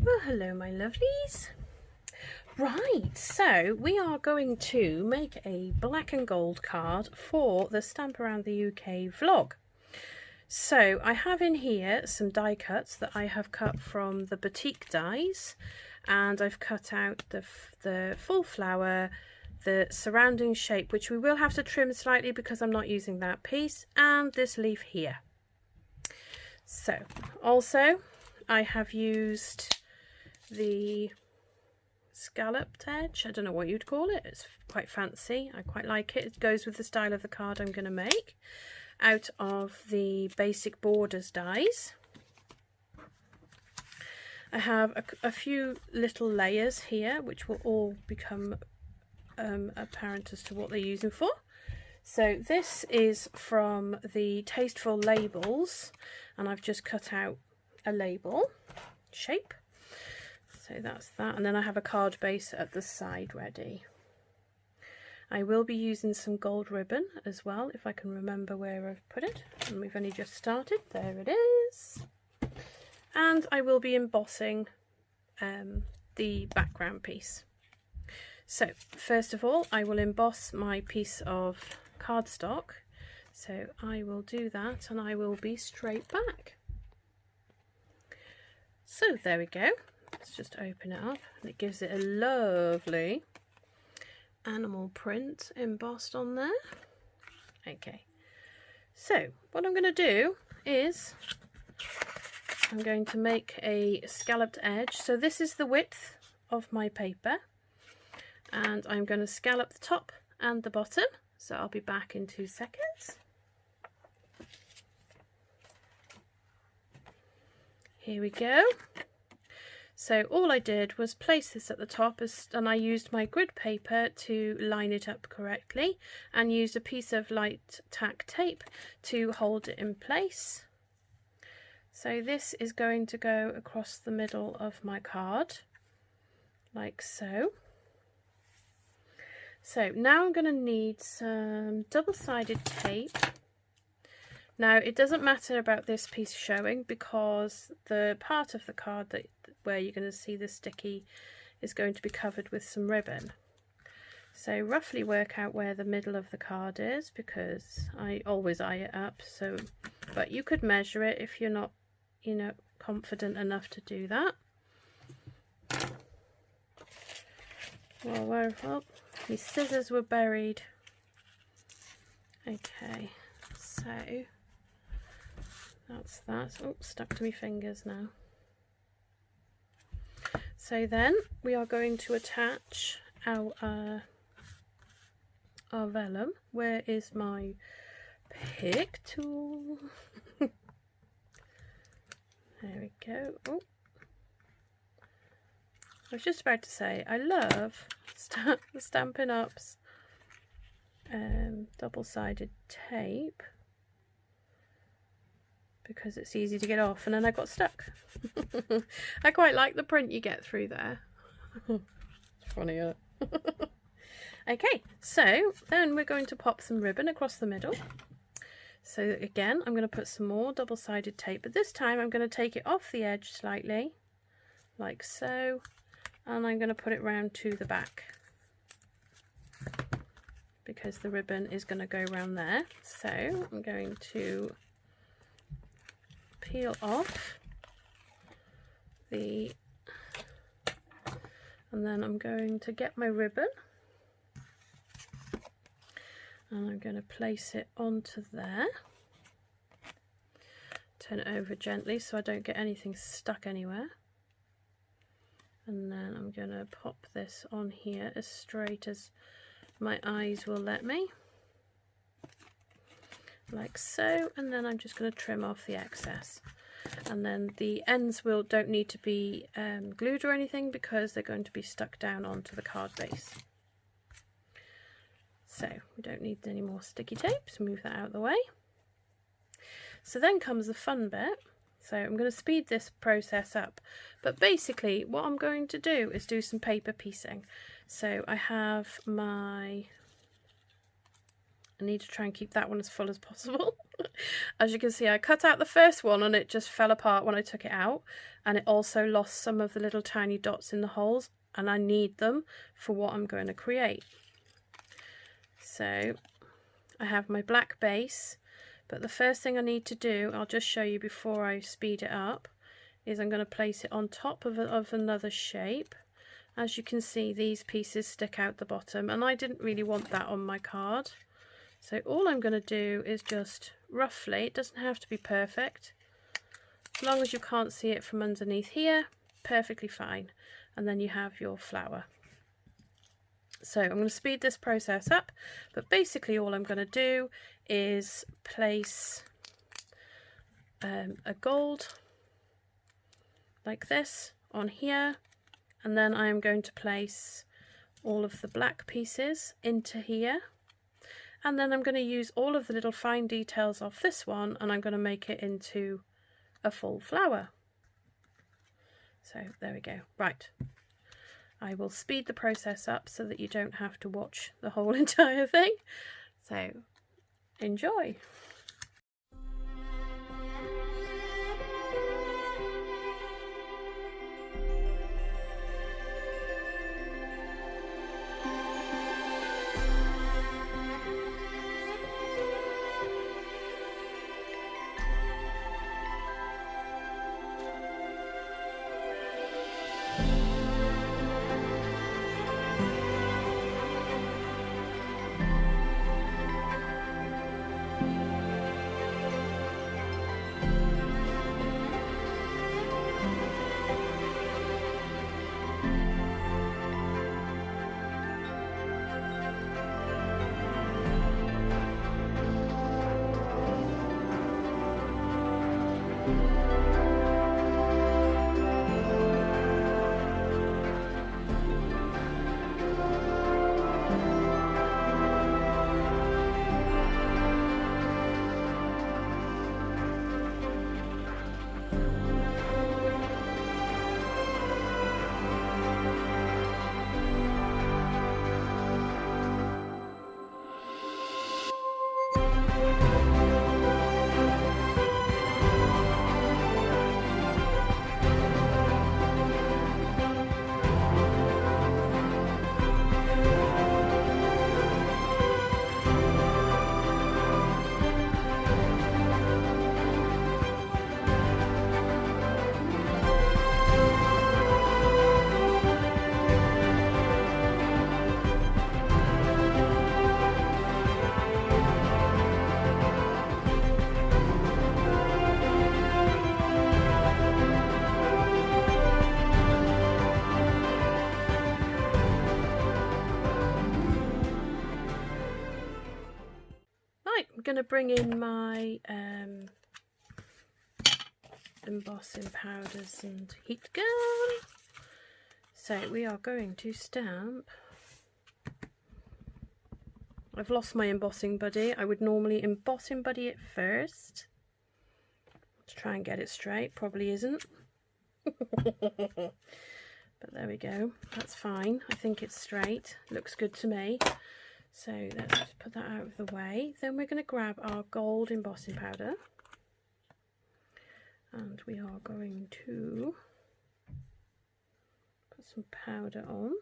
Well, hello my lovelies. Right, so we are going to make a black and gold card for the Stamp Around the UK vlog. So I have in here some die cuts that I have cut from the Batik dies, and I've cut out the full flower, the surrounding shape, which we will have to trim slightly because I'm not using that piece, and this leaf here. So also I have used the Scalloped Edge. I don't know what you'd call it. It's quite fancy. I quite like it. It goes with the style of the card I'm going to make out of the basic borders dies. I have a few little layers here which will all become apparent as to what they're using for. So this is from the Tasteful Labels, and I've just cut out a label shape. So that's that, and then I have a card base at the side ready. I will be using some gold ribbon as well, if I can remember where I've put it, and we've only just started. There it is. And I will be embossing the background piece. So first of all, I will emboss my piece of cardstock. So I will do that, and I will be straight back. So there we go. Let's just open it up, and it gives it a lovely animal print embossed on there. Okay, so what I'm going to do is I'm going to make a scalloped edge. So this is the width of my paper, and I'm going to scallop the top and the bottom. So I'll be back in 2 seconds. Here we go. So all I did was place this at the top, and I used my grid paper to line it up correctly, and used a piece of light tack tape to hold it in place. So this is going to go across the middle of my card, like so. So now I'm going to need some double-sided tape. Now it doesn't matter about this piece showing, because the part of the card where you're going to see the sticky is going to be covered with some ribbon. So roughly work out where the middle of the card is, because I always eye it up. So, but you could measure it if you're not, confident enough to do that. Well, my scissors were buried. Okay, so that's that. Oh, stuck to my fingers now. So then we are going to attach our vellum. Where is my pick tool? There we go. Oh, I was just about to say, I love Stampin' Up's double-sided tape, because it's easy to get off, and then I got stuck. I quite like the print you get through there. It's funny, isn't it? Okay, so then we're going to pop some ribbon across the middle. So again, I'm going to put some more double-sided tape, but this time I'm going to take it off the edge slightly, like so, and I'm going to put it round to the back, because the ribbon is going to go around there. So I'm going to peel off and then I'm going to get my ribbon, and I'm going to place it onto there. Turn it over gently so I don't get anything stuck anywhere, and then I'm going to pop this on here as straight as my eyes will let me, like so, and then I'm just going to trim off the excess, and then the ends don't need to be glued or anything, because they're going to be stuck down onto the card base. So we don't need any more sticky tape, so move that out of the way. So then comes the fun bit. So I'm going to speed this process up, but basically what I'm going to do is do some paper piecing. So I have my I need to try and keep that one as full as possible. As you can see, I cut out the first one and it just fell apart when I took it out, and it also lost some of the little tiny dots in the holes, and I need them for what I'm going to create. So I have my black base, but the first thing I need to do, I'll just show you before I speed it up, is I'm going to place it on top of another shape. As you can see, these pieces stick out the bottom, and I didn't really want that on my card. So all I'm going to do is just roughly, it doesn't have to be perfect, as long as you can't see it from underneath here, perfectly fine. And then you have your flower. So I'm going to speed this process up, but basically all I'm going to do is place a gold like this on here, and then I am going to place all of the black pieces into here, and then I'm going to use all of the little fine details of this one, and I'm going to make it into a full flower. So there we go. Right, I will speed the process up so that you don't have to watch the whole entire thing. So enjoy. Going to bring in my embossing powders and heat gun. So we are going to stamp. I've lost my embossing buddy. I would normally embossing buddy it first to try and get it straight. Probably isn't. But there we go. That's fine. I think it's straight. Looks good to me. So let's just put that out of the way. Then we're going to grab our gold embossing powder, and we are going to put some powder on.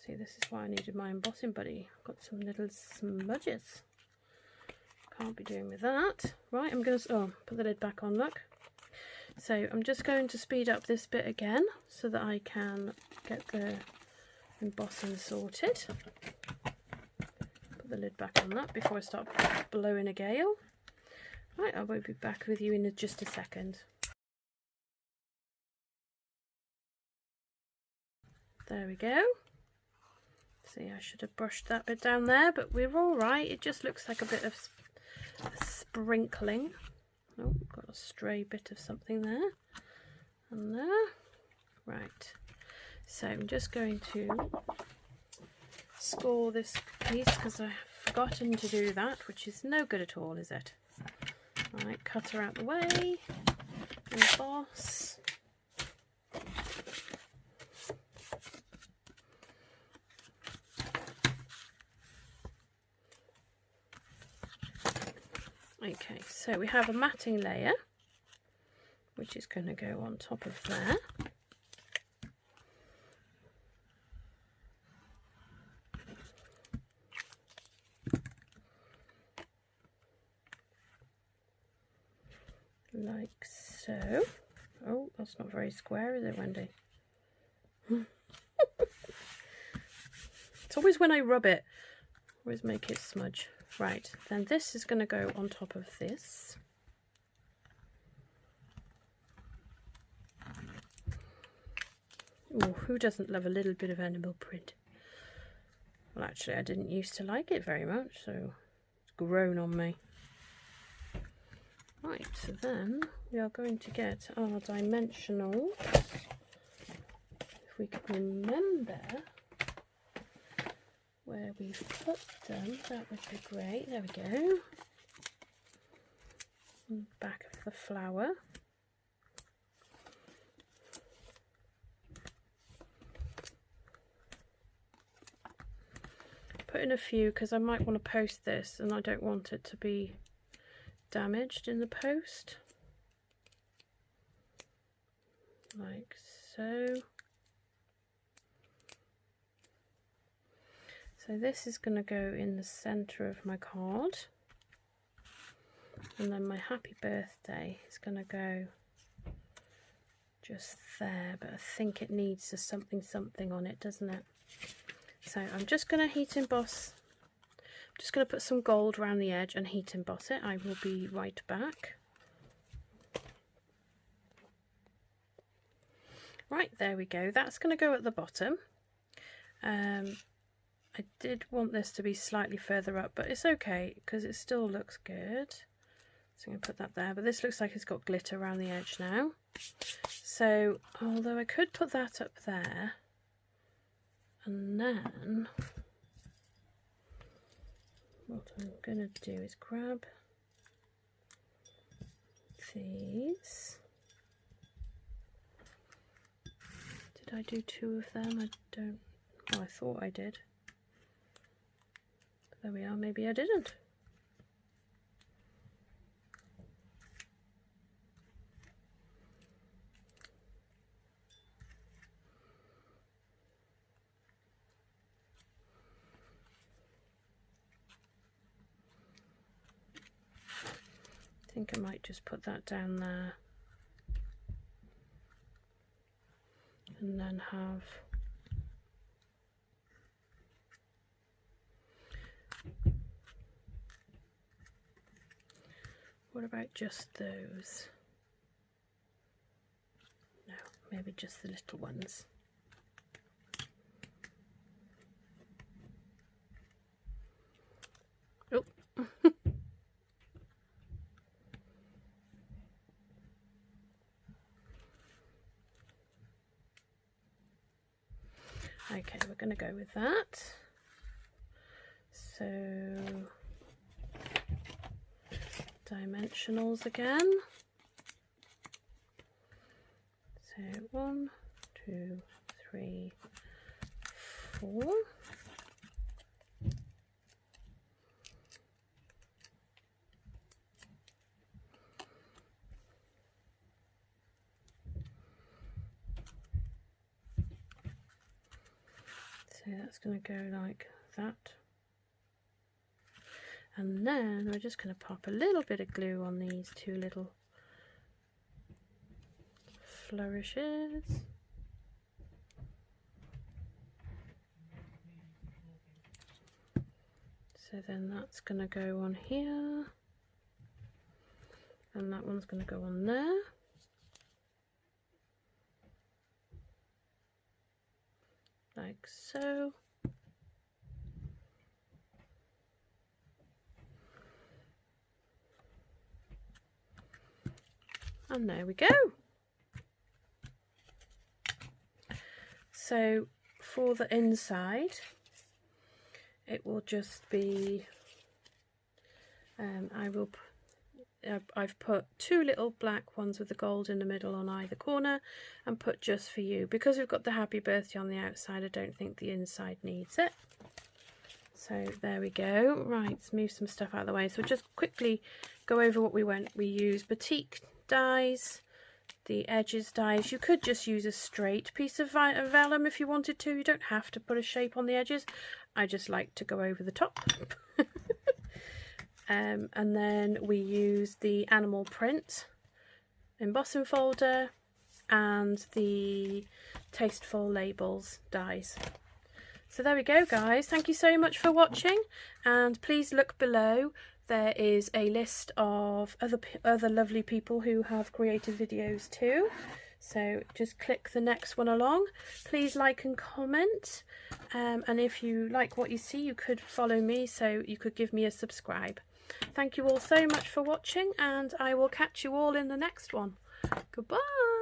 See, this is why I needed my embossing buddy. I've got some little smudges. Can't be doing with that. Right, I'm going to put the lid back on, look. So I'm just going to speed up this bit again so that I can get the embossing sorted. Put the lid back on that before I start blowing a gale. Right, I will be back with you in just a second. There we go. See, I should have brushed that bit down there, but we're all right. It just looks like a bit of sprinkling. Oh, got a stray bit of something there and there. Right. So I'm just going to score this piece because I've forgotten to do that, which is no good at all, is it? Right, cut her out the way, emboss. Okay, so we have a matting layer, which is going to go on top of there. Like so. Oh, that's not very square, is it, Wendy? It's always when I rub it, always make it smudge. Right, then this is going to go on top of this. Oh, who doesn't love a little bit of animal print? Well, actually, I didn't used to like it very much, so it's grown on me. Right, so then we are going to get our dimensionals. If we can remember where we've put them, that would be great. There we go. On the back of the flower. Put in a few because I might want to post this and I don't want it to be damaged in the post. Like so. So this is going to go in the centre of my card, and then my happy birthday is going to go just there, but I think it needs a something on it, doesn't it? So I'm just going to heat emboss. I'm just going to put some gold around the edge and heat emboss it. I will be right back. Right, there we go. That's going to go at the bottom. I did want this to be slightly further up, but it's okay because it still looks good. So I'm going to put that there, but this looks like it's got glitter around the edge now. So, although I could put that up there, and then what I'm going to do is grab these. Did I do two of them? I don't. Oh, I thought I did. There we are, maybe I didn't. I think I might just put that down there. And then have what about just those? No, maybe just the little ones. Oh. Okay, we're going to go with that. So dimensionals again. So 1, 2, 3, 4. So that's going to go like that. And then we're just going to pop a little bit of glue on these two little flourishes. So then that's going to go on here. And that one's going to go on there. Like so. And there we go. So for the inside, it will just be, I've put two little black ones with the gold in the middle on either corner and put just for you. Because we've got the happy birthday on the outside, I don't think the inside needs it. So there we go. Right, let's move some stuff out of the way. So just quickly go over what we went. We used Batik dies, the edges dies. You could just use a straight piece of vellum if you wanted to. You don't have to put a shape on the edges. I just like to go over the top. And then we use the animal print embossing folder and the Tasteful Labels dies. So there we go, guys. Thank you so much for watching, and please look below. There is a list of other lovely people who have created videos too. So just click the next one along. Please like and comment, and if you like what you see, you could follow me, so you could give me a subscribe. Thank you all so much for watching, and I will catch you all in the next one. Goodbye.